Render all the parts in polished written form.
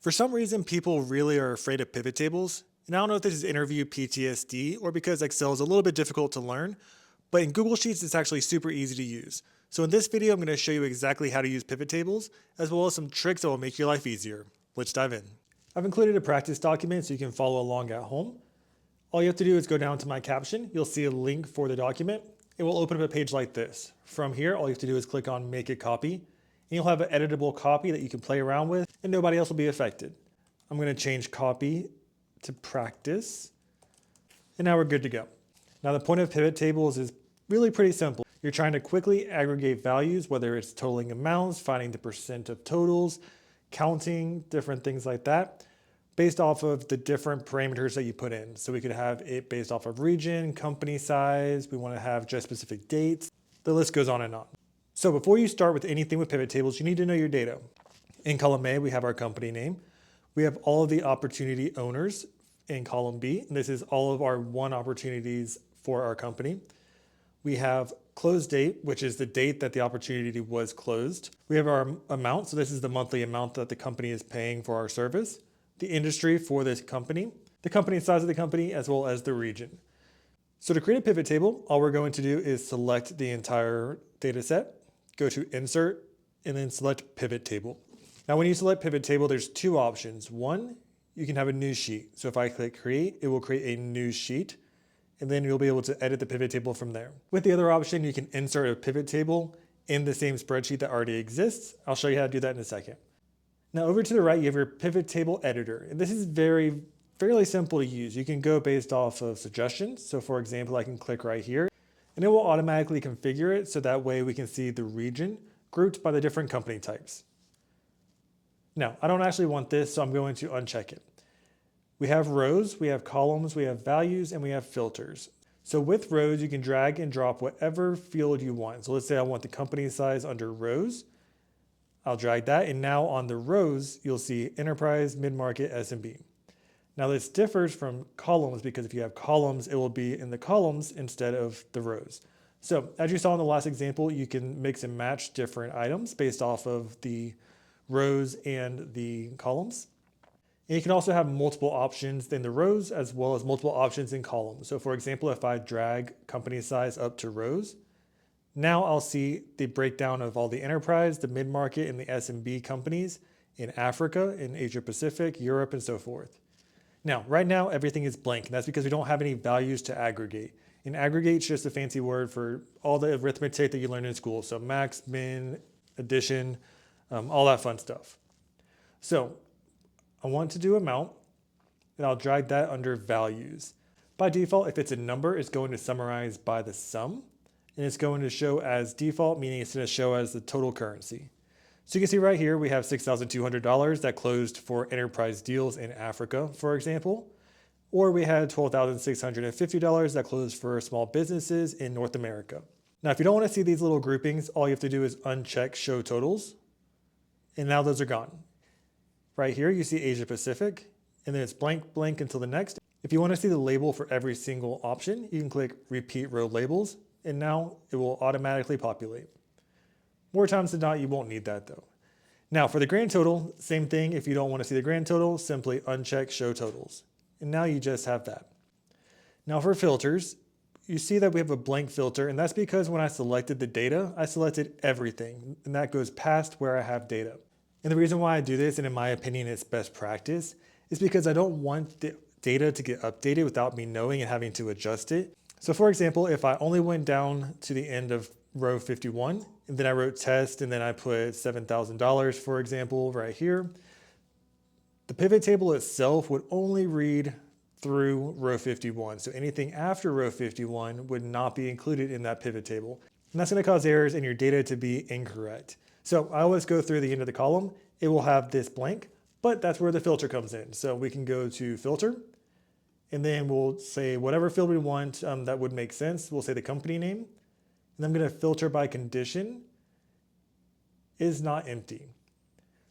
For some reason, people really are afraid of pivot tables. And I don't know if this is interview PTSD or because Excel is a little bit difficult to learn, but in Google Sheets, it's actually super easy to use. So in this video, I'm going to show you exactly how to use pivot tables, as well as some tricks that will make your life easier. Let's dive in. I've included a practice document so you can follow along at home. All you have to do is go down to my caption. You'll see a link for the document. It will open up a page like this. From here, all you have to do is click on Make a Copy, and you'll have an editable copy that you can play around with, and nobody else will be affected. I'm going to change copy to practice, and now we're good to go. Now the point of pivot tables is really pretty simple. You're trying to quickly aggregate values, whether it's totaling amounts, finding the percent of totals, counting, different things like that, based off of the different parameters that you put in. So we could have it based off of region, company size, we want to have just specific dates. The list goes on and on. So before you start with anything with pivot tables, you need to know your data. In column A, we have our company name. We have all of the opportunity owners in column B. And this is all of our won opportunities for our company. We have close date, which is the date that the opportunity was closed. We have our amount. So this is the monthly amount that the company is paying for our service. The industry for this company, the company size of the company, as well as the region. So to create a pivot table, all we're going to do is select the entire data set, go to Insert, and then select Pivot Table. Now when you select Pivot Table, there's two options. One, you can have a new sheet. So if I click Create, it will create a new sheet, and then you'll be able to edit the pivot table from there. With the other option, you can insert a pivot table in the same spreadsheet that already exists. I'll show you how to do that in a second. Now over to the right, you have your pivot table editor. And this is fairly simple to use. You can go based off of suggestions. So for example, I can click right here and it will automatically configure it. So that way we can see the region grouped by the different company types. Now, I don't actually want this, so I'm going to uncheck it. We have rows, we have columns, we have values, and we have filters. So with rows, you can drag and drop whatever field you want. So let's say I want the company size under rows. I'll drag that, and now on the rows, you'll see enterprise, mid-market, SMB. Now this differs from columns because if you have columns, it will be in the columns instead of the rows. So as you saw in the last example, you can mix and match different items based off of the rows and the columns. And you can also have multiple options in the rows as well as multiple options in columns. So for example, if I drag company size up to rows, now I'll see the breakdown of all the enterprise, the mid-market, and the SMB companies in Africa, in Asia Pacific, Europe, and so forth. Now, right now, everything is blank, and that's because we don't have any values to aggregate. And aggregate is just a fancy word for all the arithmetic that you learned in school. So max, min, addition, all that fun stuff. So I want to do amount, and I'll drag that under values. By default, if it's a number, it's going to summarize by the sum. And it's going to show as default, meaning it's going to show as the total currency. So you can see right here, we have $6,200 that closed for enterprise deals in Africa, for example. Or we had $12,650 that closed for small businesses in North America. Now, if you don't want to see these little groupings, all you have to do is uncheck show totals. And now those are gone. Right here, you see Asia Pacific, and then it's blank, blank until the next. If you want to see the label for every single option, you can click Repeat Row Labels. And now it will automatically populate. More times than not, you won't need that though. Now for the grand total, same thing. If you don't want to see the grand total, simply uncheck show totals. And now you just have that. Now for filters, you see that we have a blank filter, and that's because when I selected the data, I selected everything, and that goes past where I have data. And the reason why I do this, and in my opinion it's best practice, is because I don't want the data to get updated without me knowing and having to adjust it. So for example, if I only went down to the end of row 51, and then I wrote test, and then I put $7,000, for example, right here, the pivot table itself would only read through row 51. So anything after row 51 would not be included in that pivot table. And that's going to cause errors in your data to be incorrect. So I always go through the end of the column. It will have this blank, but that's where the filter comes in. So we can go to filter, and then we'll say whatever field we want that would make sense. We'll say the company name. And I'm going to filter by condition is not empty.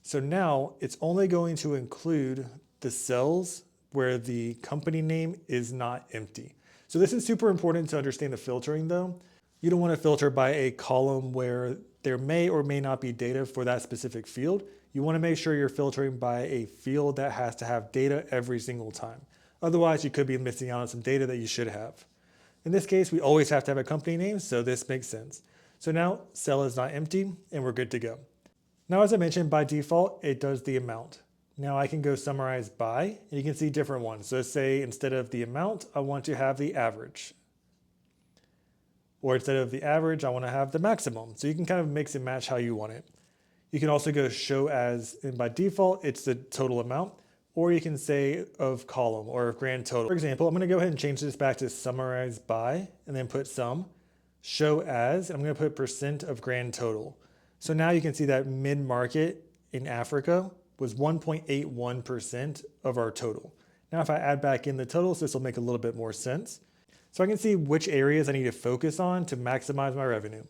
So now it's only going to include the cells where the company name is not empty. So this is super important to understand the filtering though. You don't want to filter by a column where there may or may not be data for that specific field. you want to make sure you're filtering by a field that has to have data every single time. Otherwise, you could be missing out on some data that you should have. In this case, we always have to have a company name, so this makes sense. So now cell is not empty and we're good to go. Now, as I mentioned, by default, it does the amount. Now I can go summarize by, and you can see different ones. So let's say instead of the amount, I want to have the average. Or instead of the average, I want to have the maximum. So you can kind of mix and match how you want it. You can also go show as, and by default, it's the total amount. Or you can say of column or of grand total. For example, I'm going to go ahead and change this back to summarize by, and then put sum, show as, and I'm going to put percent of grand total. So now you can see that mid-market in Africa was 1.81% of our total. Now if I add back in the totals, this will make a little bit more sense. So I can see which areas I need to focus on to maximize my revenue.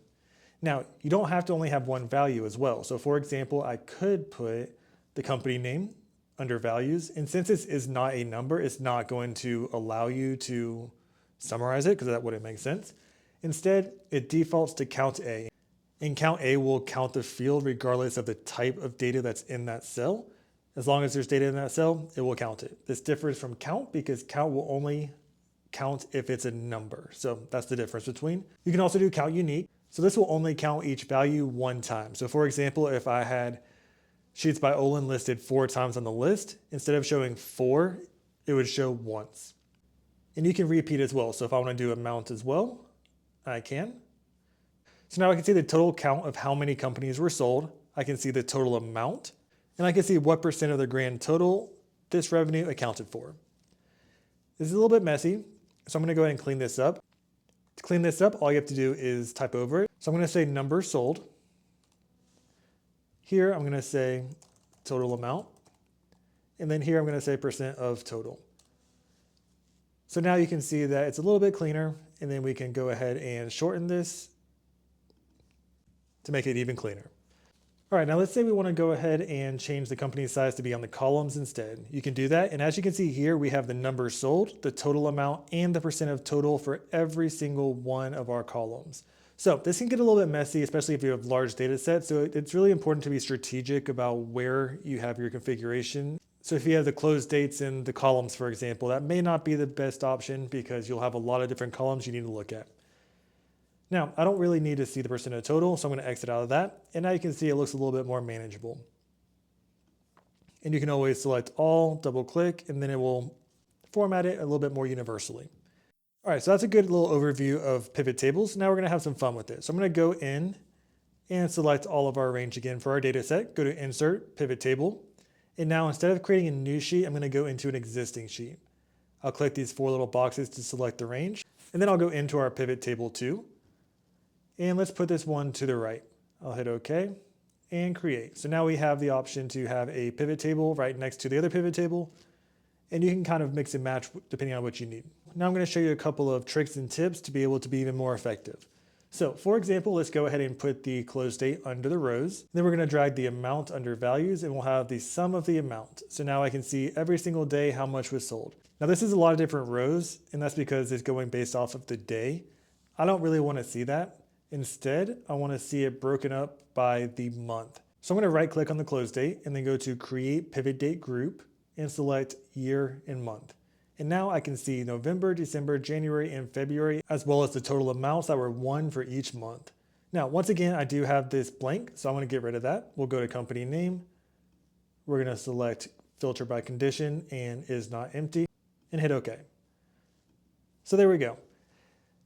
Now, you don't have to only have one value as well. So for example, I could put the company name under values, and since this is not a number, it's not going to allow you to summarize it because that wouldn't make sense. Instead, it defaults to count A. And count A will count the field regardless of the type of data that's in that cell. As long as there's data in that cell, it will count it. This differs from count because count will only count if it's a number. So that's the difference between. You can also do count unique. So this will only count each value one time. So for example, if I had Sheets by Olin listed 4 times on the list, instead of showing 4, it would show once. And you can repeat as well. So if I want to do amount as well, I can. So now I can see the total count of how many companies were sold. I can see the total amount, and I can see what percent of the grand total this revenue accounted for. This is a little bit messy, so I'm going to go ahead and clean this up. To clean this up, all you have to do is type over it. So I'm going to say number sold. Here I'm going to say total amount, and then here I'm going to say percent of total. So now you can see that it's a little bit cleaner, and then we can go ahead and shorten this to make it even cleaner. All right, now let's say we want to go ahead and change the company size to be on the columns instead. You can do that, and as you can see here, we have the number sold, the total amount, and the percent of total for every single one of our columns. So this can get a little bit messy, especially if you have large data sets, so it's really important to be strategic about where you have your configuration. So if you have the closed dates in the columns, for example, that may not be the best option because you'll have a lot of different columns you need to look at. Now, I don't really need to see the percent of total, so I'm going to exit out of that. And now you can see it looks a little bit more manageable. And you can always select all, double click, and then it will format it a little bit more universally. All right, so that's a good little overview of pivot tables. Now we're going to have some fun with it. So I'm going to go in and select all of our range again for our data set. Go to Insert, Pivot Table. And now instead of creating a new sheet, I'm going to go into an existing sheet. I'll click these 4 little boxes to select the range. And then I'll go into our pivot table 2. And let's put this one to the right. I'll hit OK and create. So now we have the option to have a pivot table right next to the other pivot table. And you can kind of mix and match depending on what you need. Now I'm going to show you a couple of tricks and tips to be able to be even more effective. So for example, let's go ahead and put the close date under the rows. Then we're going to drag the amount under values, and we'll have the sum of the amount. So now I can see every single day how much was sold. Now this is a lot of different rows, and that's because it's going based off of the day. I don't really want to see that. Instead, I want to see it broken up by the month. So I'm going to right click on the close date and then go to Create Pivot Date Group and select Year and Month. And now I can see November, December, January, and February, as well as the total amounts that were won for each month. Now, once again, I do have this blank, so I'm going to get rid of that. We'll go to Company Name. We're going to select Filter by Condition and Is Not Empty and hit OK. So there we go.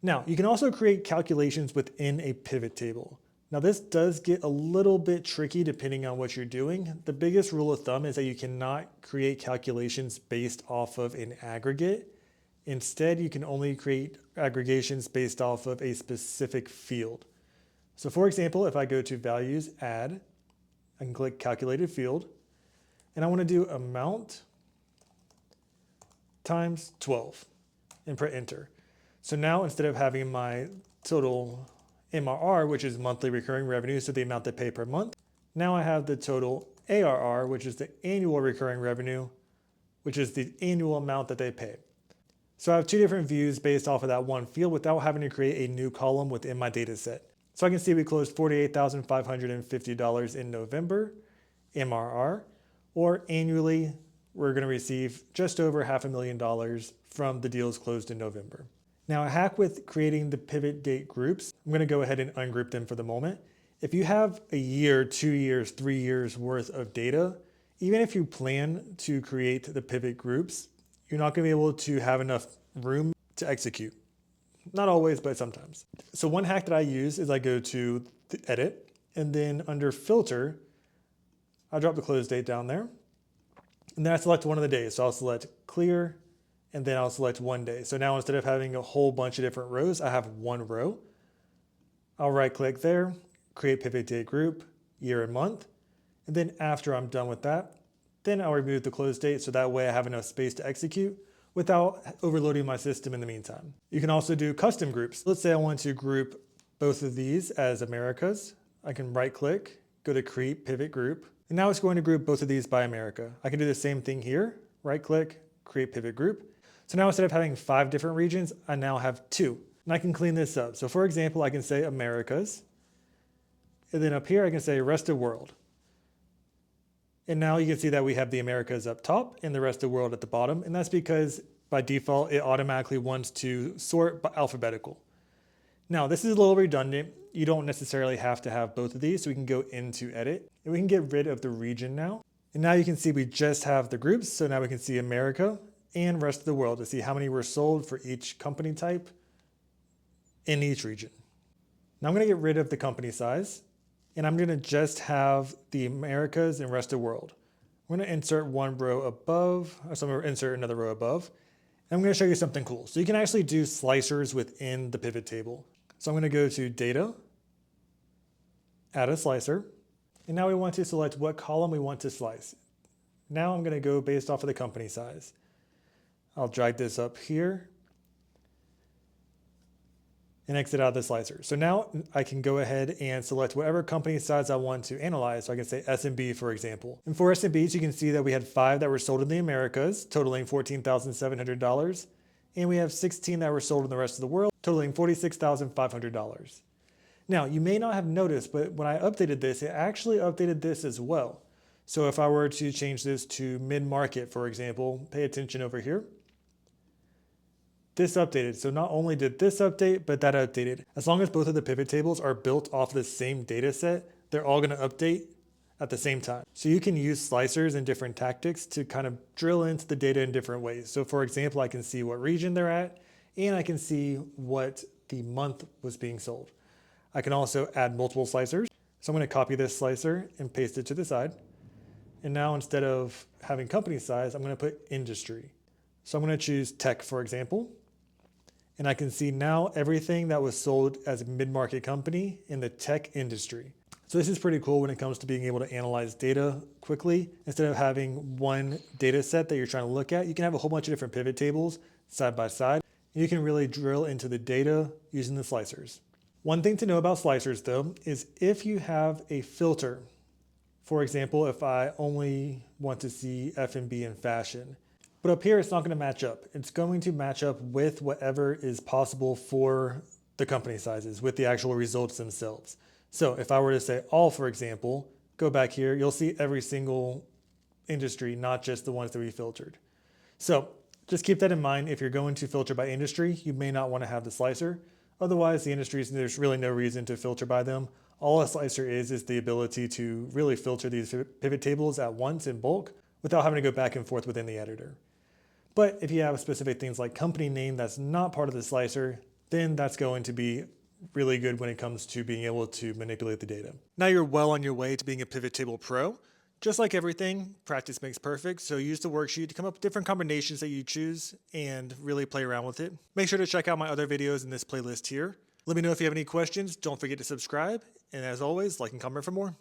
Now, you can also create calculations within a pivot table. Now, this does get a little bit tricky depending on what you're doing. The biggest rule of thumb is that you cannot create calculations based off of an aggregate. Instead, you can only create aggregations based off of a specific field. So for example, if I go to Values, Add, I can click Calculated Field, and I want to do amount times 12 and press Enter. So now instead of having my total MRR, which is monthly recurring revenue, so the amount they pay per month, now I have the total ARR, which is the annual recurring revenue, which is the annual amount that they pay. So I have 2 different views based off of that one field without having to create a new column within my data set. So I can see we closed $48,550 in November, MRR, or annually, we're going to receive just over $500,000 from the deals closed in November. Now, a hack with creating the pivot date groups, I'm going to go ahead and ungroup them for the moment. If you have a year, 2 years, 3 years worth of data, even if you plan to create the pivot groups, you're not going to be able to have enough room to execute. Not always, but sometimes. So one hack that I use is I go to the edit, and then under filter, I'll drop the close date down there. And then I select one of the days. So I'll select clear, and then I'll select 1 day. So now instead of having a whole bunch of different rows, I have one row. I'll right click there, create pivot date group, year and month. And then after I'm done with that, then I'll remove the close date so that way I have enough space to execute without overloading my system in the meantime. You can also do custom groups. Let's say I want to group both of these as Americas. I can right click, go to create pivot group, and now it's going to group both of these by America. I can do the same thing here, right click, create pivot group. So now instead of having 5 different regions, I now have 2. And I can clean this up. So for example, I can say Americas, and then up here I can say rest of world. And now you can see that we have the Americas up top and the rest of the world at the bottom. And that's because by default, it automatically wants to sort by alphabetical. Now, this is a little redundant. You don't necessarily have to have both of these. So we can go into edit and we can get rid of the region now. And now you can see we just have the groups. So now we can see America and rest of the world to see how many were sold for each company type in each region. Now I'm going to get rid of the company size. And I'm going to just have the Americas and rest of the world. I'm going to insert one row above, so I'm going to insert another row above. And I'm going to show you something cool. So you can actually do slicers within the pivot table. So I'm going to go to data, add a slicer. And now we want to select what column we want to slice. Now I'm going to go based off of the company size. I'll drag this up here and exit out of the slicer. So now I can go ahead and select whatever company size I want to analyze. So I can say S&B, for example. And for S&Bs, you can see that we had 5 that were sold in the Americas, totaling $14,700. And we have 16 that were sold in the rest of the world, totaling $46,500. Now, you may not have noticed, but when I updated this, it actually updated this as well. So if I were to change this to mid-market, for example, pay attention over here. This updated. So not only did this update, but that updated. As long as both of the pivot tables are built off the same data set, they're all going to update at the same time. So you can use slicers and different tactics to kind of drill into the data in different ways. So for example, I can see what region they're at, and I can see what the month was being sold. I can also add multiple slicers. So I'm going to copy this slicer and paste it to the side. And now instead of having company size, I'm going to put industry. So I'm going to choose tech, for example. And I can see now everything that was sold as a mid-market company in the tech industry. So this is pretty cool when it comes to being able to analyze data quickly. Instead of having one data set that you're trying to look at, you can have a whole bunch of different pivot tables side by side. And you can really drill into the data using the slicers. One thing to know about slicers though, is if you have a filter, for example, if I only want to see F&B and fashion, but up here, it's not going to match up. It's going to match up with whatever is possible for the company sizes, with the actual results themselves. So if I were to say all, for example, go back here, you'll see every single industry, not just the ones that we filtered. So just keep that in mind. If you're going to filter by industry, you may not want to have the slicer. Otherwise, the industries, there's really no reason to filter by them. All a slicer is the ability to really filter these pivot tables at once in bulk without having to go back and forth within the editor. But if you have specific things like company name that's not part of the slicer, then that's going to be really good when it comes to being able to manipulate the data. Now you're well on your way to being a pivot table pro. Just like everything, practice makes perfect. So use the worksheet to come up with different combinations that you choose and really play around with it. Make sure to check out my other videos in this playlist here. Let me know if you have any questions. Don't forget to subscribe. And as always, like and comment for more.